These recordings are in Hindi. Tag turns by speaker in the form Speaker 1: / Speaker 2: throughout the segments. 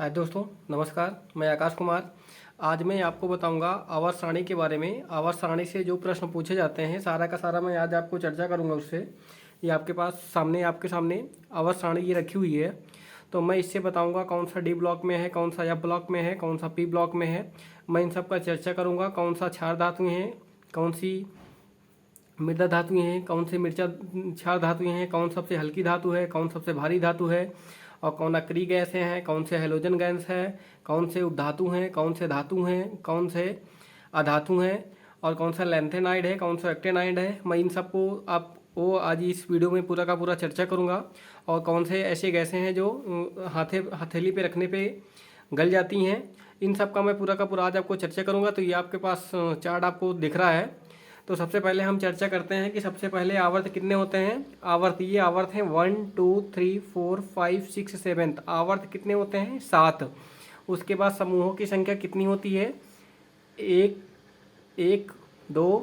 Speaker 1: हाय दोस्तों, नमस्कार। मैं आकाश कुमार। आज मैं आपको बताऊंगा आवर्त सारणी के बारे में। आवर्त सारणी से जो प्रश्न पूछे जाते हैं सारा का सारा मैं आज आपको चर्चा करूंगा उससे। ये आपके सामने आवर्त सारणी ये रखी हुई है, तो मैं इससे बताऊंगा कौन सा डी ब्लॉक में है, कौन सा एफ ब्लॉक में है, कौन सा पी ब्लॉक में है। मैं इन सब का चर्चा करूँगा। कौन सा क्षार धातुएँ हैं, कौन सी मृदा धातुएं हैं, कौन से मिर्चा क्षार धातुएं हैं, कौन सबसे हल्की धातु है, कौन सबसे भारी धातु है, और कौन अक्रिय गैस हैं, कौन से हैलोजन गैस है, कौन से उपधातु हैं, कौन से धातु हैं, कौन से अधातु हैं, और कौन सा लैंथेनाइड है, कौन सा एक्टेनाइड है। मैं इन सबको आप वो आज इस वीडियो में पूरा का पूरा चर्चा करूँगा। और कौन से ऐसे गैसें हैं जो हथेली पे रखने पे गल जाती हैं, इन सब का मैं पूरा का पूरा आज आपको चर्चा करूँगा। तो ये आपके पास चार्ट आपको दिख रहा है। तो सबसे पहले हम चर्चा करते हैं कि सबसे पहले आवर्त कितने होते हैं। ये आवर्त हैं 1 2 3 4 5 6 7। आवर्त कितने होते हैं? 7। उसके बाद समूहों की संख्या कितनी होती है? 1 1 2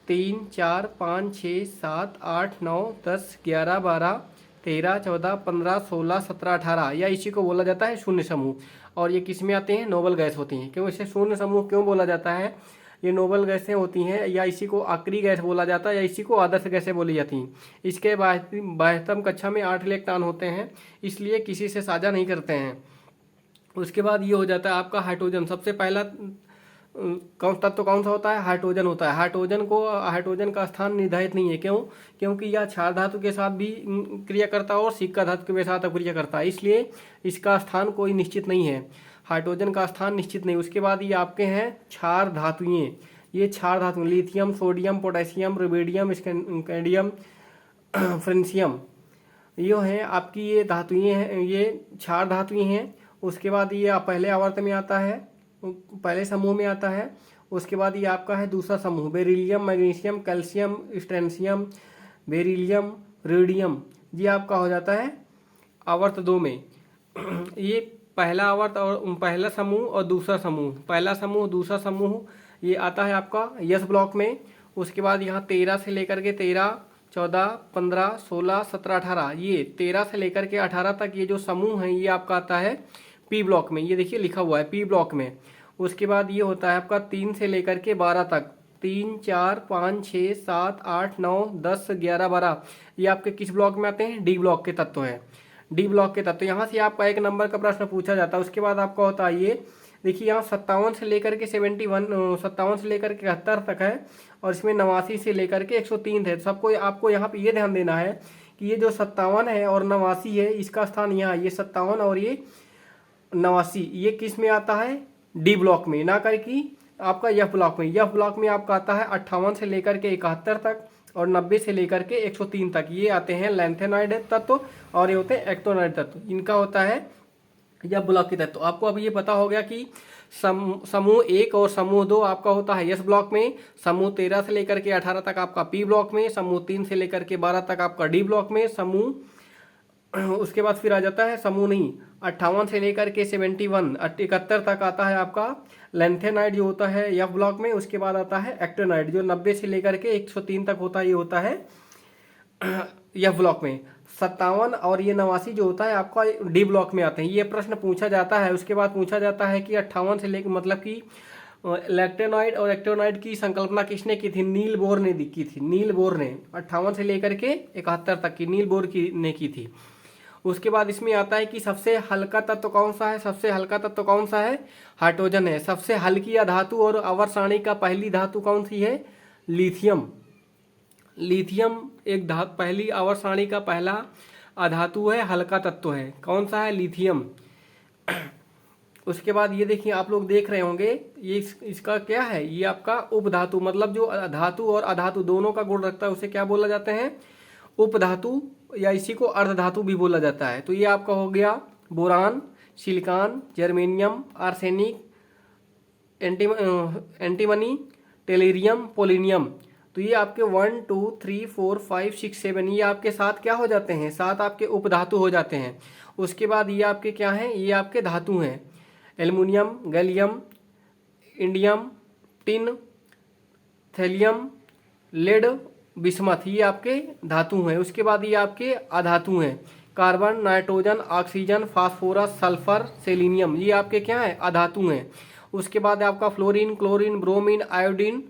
Speaker 1: 3 4 5 6 7 8 9 10 11 12 13 14 15 16 17 18, या इसी को बोला जाता है शून्य समूह। और ये किस में आते हैं? नोबल गैस होती हैं। क्यों इसे शून्य समूह क्यों बोला जाता है? ये नोबल गैसें होती हैं, या इसी को आक्री गैस बोला जाता है, या इसी को आदर्श गैसें बोली जाती हैं। इसके 22वीं कक्षा में 8 इलेक्ट्रॉन होते हैं, इसलिए किसी से साझा नहीं करते हैं। उसके बाद ये हो जाता है आपका हाइड्रोजन। सबसे पहला कौन तत्व कौन सा होता है? हाइड्रोजन होता है। हाइड्रोजन का स्थान निर्धारित नहीं है। क्यों? क्योंकि यह क्षार धातु के साथ भी क्रिया करता है और सिक्का धातु के साथ क्रिया करता है, इसलिए इसका स्थान कोई निश्चित नहीं है। हाइड्रोजन का स्थान निश्चित नहीं। उसके बाद ये आपके हैं क्षार धातुएं। ये क्षार धातु lithium, sodium, potassium, rubidium, scandium, francium, ये हैं आपकी ये धातुएं हैं, ये क्षार धातुएं हैं। उसके बाद ये पहले आवर्त में आता है, पहले समूह में आता है। उसके बाद ये आपका है दूसरा समूह, beryllium, magnesium, calcium, strontium, beryllium, radium, ये आपका हो जाता है आवर्त 2 में। ये पहला आवर्त और पहला समूह और दूसरा समूह, पहला समूह दूसरा समूह, ये आता है आपका यस ब्लॉक में। उसके बाद यहाँ 13 से लेकर के 13 14 15 16 17 18, ये 13 से लेकर के 18 तक ये जो समूह है ये आपका आता है पी ब्लॉक में। ये देखिए लिखा हुआ है पी ब्लॉक में। उसके बाद ये होता है आपका 3 से लेकर के 12 तक, 3 4 5 6 7 8 9 10 11 12, ये आपके किस ब्लॉक में आते हैं? डी ब्लॉक के तत्व हैं। डी ब्लॉक के तत्व। यहाँ से आपका 1 नंबर का प्रश्न पूछा जाता है। उसके बाद आपका होता है ये देखिए, यहाँ 57 से लेकर के 57 से लेकर के 71 तक है, और इसमें 89 से लेकर के 103 है। सबको आपको यहाँ पे ये ध्यान देना है कि ये जो 57 है और 89 है, इसका स्थान यहाँ, ये 57 और ये 89, ये किस में आता है? डी ब्लॉक में, ना कर कि आपका यफ ब्लॉक में। यफ ब्लॉक में आपका आता है 58 से लेकर के 71 तक, और 90 से लेकर के 103 तक, ये आते हैं लैंथेनाइड तत्व, और ये होते हैं एक्टोनाइड तत्व। इनका होता है यह ब्लॉक के तत्व। आपको अब ये पता हो गया कि समूह 1 और समूह 2 आपका होता है यस ब्लॉक में, समूह 13 से लेकर के 18 तक आपका पी ब्लॉक में, समूह 3 से लेकर के 12 तक आपका डी ब्लॉक में, समूह उसके बाद फिर आ जाता है समूह नहीं 58 से लेकर के 71 तक आता है आपका लैंथेनाइड जो होता है एफ ब्लॉक में। उसके बाद आता है एक्टेनाइड जो 90 से लेकर के 103 तक होता है, ये होता है एफ ब्लॉक में। 57 और ये 89 जो होता है आपका डी ब्लॉक में आते हैं। ये प्रश्न पूछा जाता है। उसके बाद पूछा जाता है कि 58 से लेकर मतलब कि लैक्टेनाइड और एक्टेनाइड की संकल्पना किसने की थी? नील बोर ने की थी। नील बोर ने 58 से लेकर के 71 तक की नील बोर ने की थी। उसके बाद इसमें आता है कि सबसे हल्का तत्व कौन सा है? सबसे हल्का तत्व कौन सा है? हाइड्रोजन है। सबसे हल्की अधातु और आवर्त सारणी का पहली धातु कौन सी है? लिथियम। लिथियम एक पहली आवर्त सारणी का पहला अधातु है, हल्का तत्व है। कौन सा है? लिथियम। उसके बाद ये देखिए, आप लोग देख रहे होंगे ये इसका क्या है? ये आपका उपधातु, मतलब जो धातु और अधातु दोनों का गुण रखता है उसे क्या बोला जाते हैं? उपधातु, या इसी को अर्धधातु भी बोला जाता है। तो ये आपका हो गया boron, silicon, germanium, arsenic, antimony, टेलेरियम, polonium. तो ये आपके 1 2 3 4 5 6 7, ये आपके 7 क्या हो जाते हैं? 7 आपके उपधातु हो जाते हैं। उसके बाद ये आपके क्या हैं? ये आपके धातु हैं, aluminium, gallium, indium, tin, thallium, lead, bismuth, ये आपके धातु हैं। उसके बाद ये आपके अधातु हैं। Carbon, nitrogen, oxygen, phosphorus, sulphur, selenium, ये आपके क्या है, अधातु हैं। उसके बाद आपका फ्लोरीन, क्लोरीन, ब्रोमीन, आयोडीन,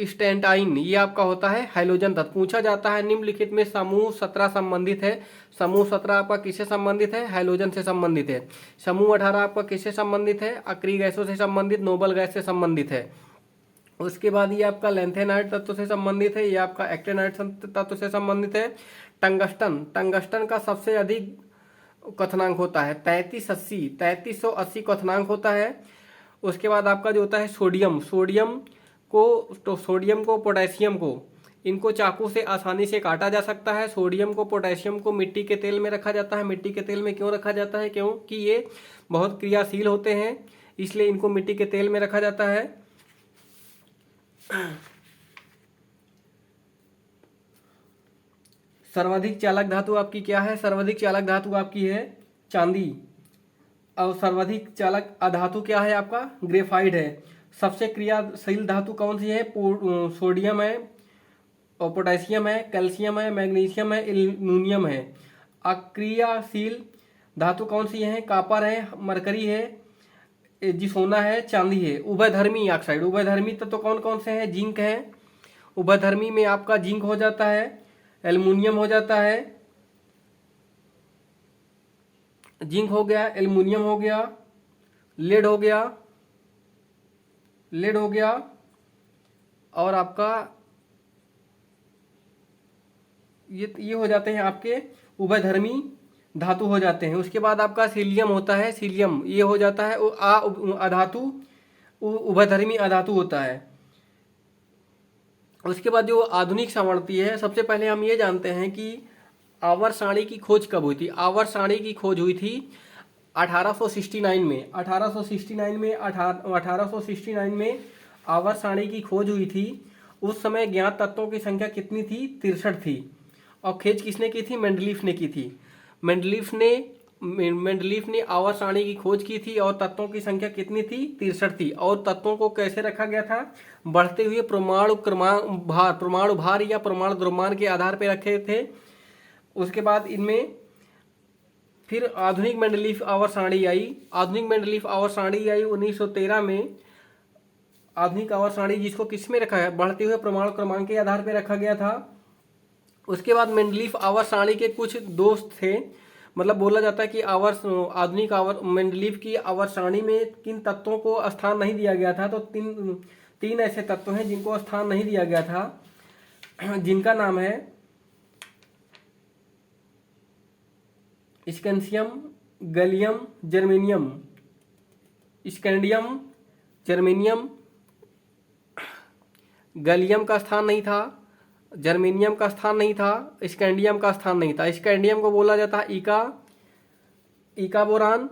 Speaker 1: स्टेंटाइन, ये आपका होता है हाइड्रोजन तत्व। पूछा जाता है निम्नलिखित में समूह 17 संबंधित है। समूह 17 आपका किससे संबंधित है, हाइड्रोजन से संबंधित है। समूह 18 आपका किससे संबंधित है, अक्रिय गैसों से संबंधित, नोबल गैस से संबंधित है। उसके बाद ये आपका लेंथेनाइट तत्व से संबंधित है, ये आपका एक्टेनाइट तत्व से संबंधित है। टंगस्टन, टंगस्टन का सबसे अधिक क्वथनांक होता है 3380 क्वथनांक होता है। उसके बाद आपका जो होता है सोडियम, सोडियम को पोटेशियम को, इनको चाकू से आसानी से काटा जा सकता है। सोडियम को पोटेशियम को मिट्टी के तेल में रखा जाता है। मिट्टी के तेल में क्यों रखा जाता है, क्योंकि ये बहुत क्रियाशील होते हैं, इसलिए इनको मिट्टी के तेल में रखा जाता है। सर्वाधिक चालक धातु आपकी क्या है, सर्वाधिक चालक धातु आपकी है चांदी। और सर्वाधिक चालक अधातु क्या है आपका, ग्रेफाइट है। सबसे क्रियाशील धातु कौन सी है, सोडियम है और पोटेशियम है, कैल्शियम है, मैग्नीशियम है, एल्युमिनियम है। अक्रियाशील धातु कौन सी है, कापर है, मरकरी है, जिसोना है, चांदी है। उभयधर्मी ऑक्साइड, उभयधर्मी तत्व कौन कौन से हैं, जिंक है। उभयधर्मी में आपका जिंक हो जाता है, एल्युमिनियम हो जाता है, जिंक हो गया, एल्युमिनियम हो गया, लेड हो गया, और आपका ये हो जाते हैं आपके उभयधर्मी धातु हो जाते हैं। उसके बाद आपका सीलियम होता है, सीलियम ये हो जाता है अधातु, उभयधर्मी अधातु होता है। उसके बाद जो आधुनिक सामर्थ्य है, सबसे पहले हम ये जानते हैं कि आवर्त सारणी की खोज कब हुई थी। आवर्त सारणी की खोज हुई थी 1869 में। 1869 में आवर्त सारणी की खोज हुई थी। उस समय ज्ञात तत्वों की संख्या कितनी थी, 63 थी। और खोज किसने की थी, मेंडलीफ ने की थी। मेंडलीफ ने आवर्त सारणी की खोज की थी और तत्वों की संख्या कितनी थी, 63 थी। और तत्वों को कैसे रखा गया था, बढ़ते हुए परमाणु भार या परमाणु द्रव्यमान के आधार पर रखे थे। उसके बाद इनमें फिर आधुनिक मेंडलीफ आवर्त सारणी आई। आधुनिक मेंडलीफ आवर्त सारणी आई 1913 में। आधुनिक आवर्त सारणी जिसको किस में रखा है, बढ़ते हुए परमाणु क्रमांक के आधार पर रखा गया था। उसके बाद मेंडलीफ आवर्त सारणी के कुछ दोस्त थे, मतलब बोला जाता है कि आधुनिक मेंडलीफ की आवर्त सारणी में किन तत्वों को स्थान नहीं दिया गया था। तो तीन ऐसे तत्व हैं जिनको स्थान नहीं दिया गया था, जिनका नाम है scandium, gallium, germanium. Scandium, germanium, gallium का स्थान नहीं था, जर्मेनियम का स्थान नहीं था, स्कैंडियम का स्थान नहीं था। स्कैंडियम को बोला जाता है इका बोरान,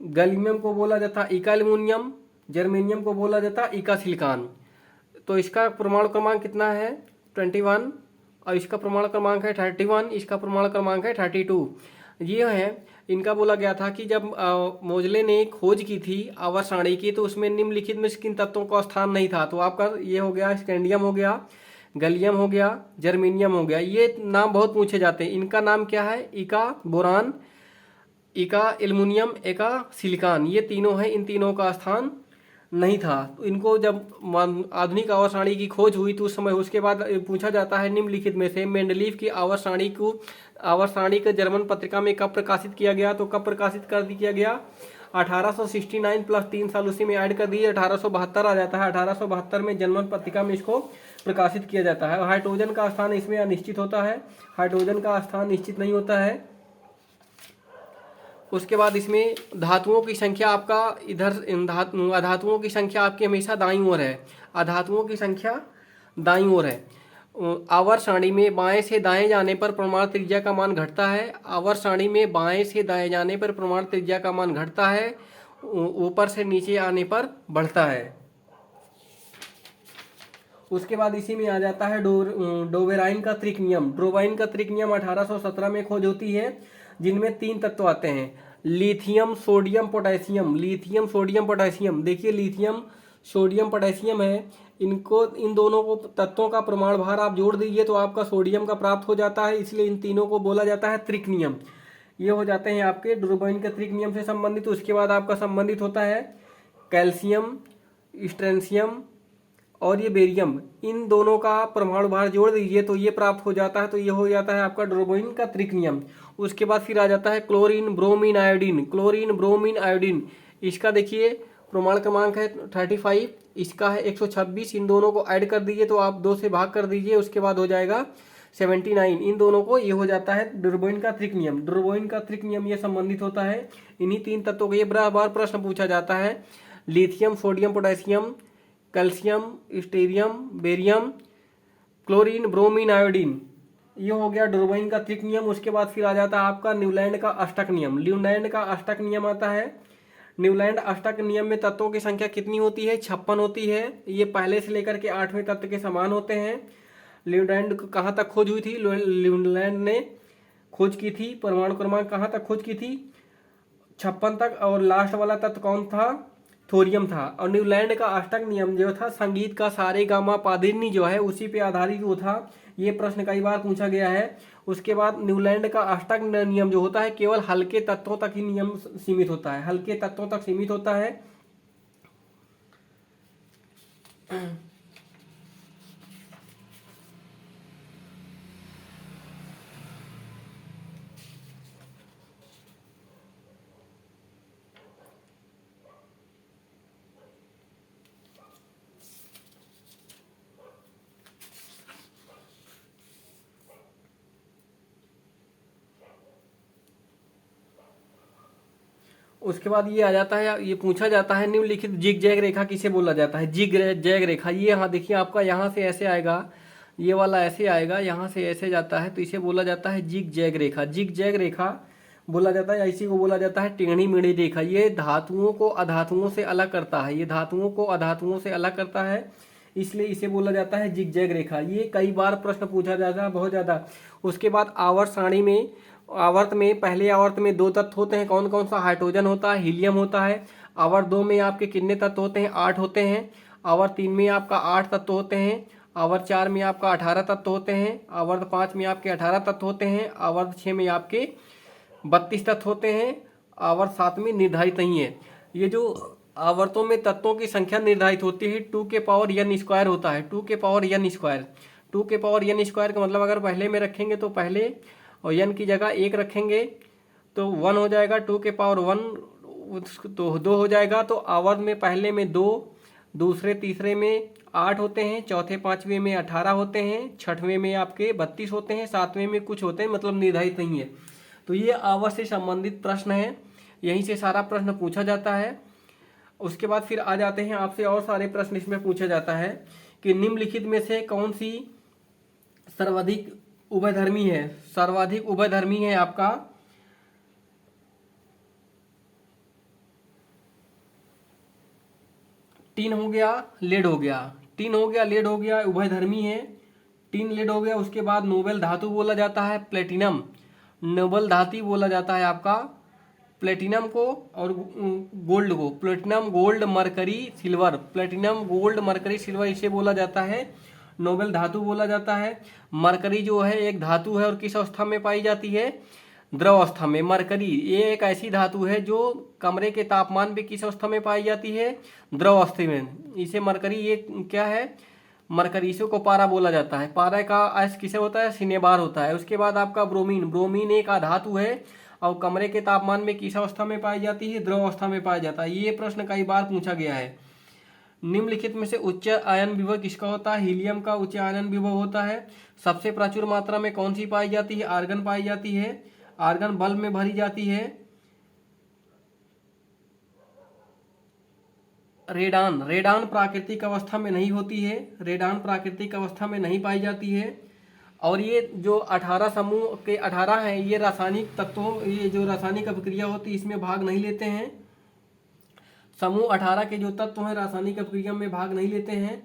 Speaker 1: गैलियम को बोला जाता है इका एल्युमिनियम, जर्मेनियम को बोला जाता है इका सिलिकॉन। तो इसका परमाणु क्रमांक कितना है, 21, और इसका परमाणु क्रमांक है 31, इसका परमाणु क्रमांक है 32। ये है, इनका बोला गया था कि जब मोजले ने खोज की थी आवर्त सारणी की, तो उसमें निम्नलिखित में किन तत्वों का स्थान नहीं था। तो आपका ये हो गया, स्कैंडियम हो गया, गैलियम हो गया, जर्मेनियम हो गया। ये नाम बहुत पूछे जाते हैं। इनका नाम क्या है, इका बोरान, इका एल्युमिनियम, इका सिलिकॉन, ये तीनों हैं। इन तीनों का स्थान नहीं था। तो इनको जब आधुनिक आवर्त सारणी की खोज हुई तो उस समय, उसके बाद पूछा जाता है निम्नलिखित में से मेंडलीफ की आवर्त सारणी को जर्मन पत्रिका में कब प्रकाशित किया गया। तो कब प्रकाशित कर दिया गया, 1869 प्लस 3 साल उसी में ऐड कर दिए, 1872 आ जाता है। 1872 में जर्मन पत्रिका में इसको प्रकाशित किया जाता है। और हाइड्रोजन का स्थान इसमें अनिश्चित होता है, हाइड्रोजन का स्थान निश्चित नहीं होता है। उसके बाद इसमें धातुओं की संख्या आपका अधातुओं की संख्या आपकी हमेशा दाईं ओर है। अधातुओं की संख्या दाईं ओर है। आवर्त सारणी में बाएं से दाएं जाने पर परमाणु त्रिज्या का मान घटता है। आवर्त सारणी में बाएं से दाएं जाने पर परमाणु त्रिज्या का मान घटता है, ऊपर से नीचे आने पर बढ़ता है। उसके बाद इसी में आ जाता है डोवेराइन का त्रिक नियम। डोवेराइन का त्रिक नियम 1817 में खोज होती है, जिनमें 3 तत्व आते हैं, lithium, sodium, potassium. Lithium, sodium, potassium. देखिए लिथियम, सोडियम पोटेशियम है, इनको इन दोनों को तत्वों का प्रमाण भार आप जोड़ दीजिए तो आपका सोडियम का प्राप्त हो जाता है, इसलिए इन तीनों को बोला जाता है त्रिक नियम। ये हो जाते हैं आपके डुरबोइन के त्रिक नियम से संबंधित। उसके बाद आपका संबंधित होता है कैल्शियम, स्ट्रेंशियम और ये बेरियम, इन दोनों का परमाणु भार जोड़ दीजिए तो ये प्राप्त हो जाता है, तो ये हो जाता है आपका डुरबोइन का त्रिक नियम। उसके बाद फिर आ जाता है chlorine bromine iodine. Chlorine bromine iodine, इसका देखिए प्रमाण क्रमांक है 35, इसका है 126। इन दोनों को ऐड कर दीजिए तो आप 2 से भाग कर दीजिए, उसके बाद हो जाएगा 79। इन दोनों को ये हो जाता है डुरबोइन का त्रिक नियम। डुरबोइन का त्रिक नियम ये संबंधित होता है इन्हीं 3 तत्वों को। ये बार प्रश्न पूछा जाता है, lithium sodium potassium calcium strontium barium chlorine bromine iodine, ये हो गया डुरबोइन का त्रिक नियम। उसके बाद फिर आ जाता है आपका न्यूलैंड का अष्टक नियम। न्यूलैंड का अष्टक नियम आता है। न्यूलैंड अष्टक नियम में तत्वों की संख्या कितनी होती है? 56 होती है। ये पहले से लेकर के 8वें तत्व के समान होते हैं। न्यूलैंड कहाँ तक खोज हुई थी? न्यूलैंड ने खोज की थी, परमाणु क्रमांक कहाँ तक खोज की थी? 56 तक। और लास्ट वाला तत्व कौन था? थोरियम था। और न्यूलैंड का अष्टक नियम जो था संगीत का सारे गामा पाधिनी जो है उसी पे आधारित वो था। ये प्रश्न कई बार पूछा गया है। उसके बाद न्यूलैंड का अष्टक नियम जो होता है केवल हल्के तत्वों तक ही नियम सीमित होता है, हल्के तत्वों तक सीमित होता है। उसके बाद ये आ जाता है, ये पूछा जाता है निम्नलिखित जिग जैग रेखा किसे बोला जाता है? जिग जैग रेखा, ये यहाँ देखिए आपका यहाँ से ऐसे आएगा, ये वाला ऐसे आएगा, यहाँ से ऐसे जाता है, तो इसे बोला जाता है जिग जैग रेखा। जिग जैग रेखा बोला जाता है, इसी को बोला जाता है टेढ़ी मेढ़ी रेखा। ये धातुओं को अधातुओं से अलग करता है, ये धातुओं को अधातुओं से अलग करता है, इसलिए इसे बोला जाता है जिग जैग रेखा। ये कई बार प्रश्न पूछा जाता है, बहुत ज़्यादा। उसके बाद आवर्त सारणी में, आवर्त में पहले आवर्त में 2 तत्व होते हैं, कौन कौन सा? हाइड्रोजन होता है, हीलियम होता है। आवर्त 2 में आपके कितने तत्व होते हैं? 8 होते हैं। आवर्त 3 में आपका 8 तत्व होते हैं। आवर्त 4 में आपका 18 तत्व होते हैं। आवर्त 5 में आपके 18 तत्व होते हैं। आवर्त 6 में आपके 32 तत्व होते हैं। आवर्त 7 में निर्धारित नहीं है। ये जो आवर्तों में तत्वों की संख्या निर्धारित होती है 2 के पावर n स्क्वायर होता है, 2 के पावर n स्क्वायर। 2 के पावर n स्क्वायर का मतलब अगर पहले में रखेंगे तो पहले और n की जगह 1 रखेंगे तो 1 हो जाएगा, 2 के पावर 1 तो 2 हो जाएगा। तो आवर्त में पहले में 2, दूसरे तीसरे में 8 होते हैं, चौथे पांचवें में 18 होते हैं, छठवें में आपके 32 होते हैं, सातवें में कुछ होते हैं, मतलब निर्धारित नहीं है। तो ये आवर्त से संबंधित प्रश्न है, यहीं से सारा प्रश्न पूछा जाता है। उसके बाद फिर आ जाते हैं आपसे और सारे प्रश्न इसमें पूछा जाता है कि निम्नलिखित में से कौन सी सर्वाधिक उभयधर्मी है? सर्वाधिक उभयधर्मी है आपका टिन हो गया, लेड हो गया। टिन हो गया, लेड हो गया, उभयधर्मी है। टिन लेड हो गया। उसके बाद नोबेल धातु बोला जाता है प्लेटिनम, नोबेल धातु बोला जाता है आपका प्लेटिनम को और गोल्ड को। Platinum gold mercury silver, platinum gold mercury silver इसे बोला जाता है नोबेल धातु बोला जाता है। मरकरी जो है एक धातु है और किस अवस्था में पाई जाती है? द्रव अवस्था में। मरकरी ये एक ऐसी धातु है जो कमरे के तापमान पे किस अवस्था में पाई जाती है? द्रव अवस्था में। इसे मरकरी, ये क्या है? मरकरी, इसे को पारा बोला जाता है। पारा का अयस्क किसे होता है? सिनेबार होता है। उसके बाद आपका ब्रोमीन, ब्रोमीन एक धातु है और कमरे के तापमान में किस अवस्था में पाई जाती है? द्रव अवस्था में पाया जाता है। ये प्रश्न कई बार पूछा गया है। निम्नलिखित में से उच्च आयन विभव किसका होता है? हीलियम का उच्च आयन विभव होता है। सबसे प्रचुर मात्रा में कौन सी पाई जाती है? आर्गन पाई जाती है। आर्गन बल्ब में भरी जाती है। रेडान, रेडान प्राकृतिक अवस्था में नहीं होती है, रेडान प्राकृतिक अवस्था में नहीं पाई जाती है। और ये जो 18 समूह के 18 हैं, ये रासायनिक तत्वों, ये जो रासायनिक अभिक्रिया होती है इसमें भाग नहीं लेते हैं। समूह 18 के जो तत्व हैं रासायनिक अभिक्रिया में भाग नहीं लेते हैं।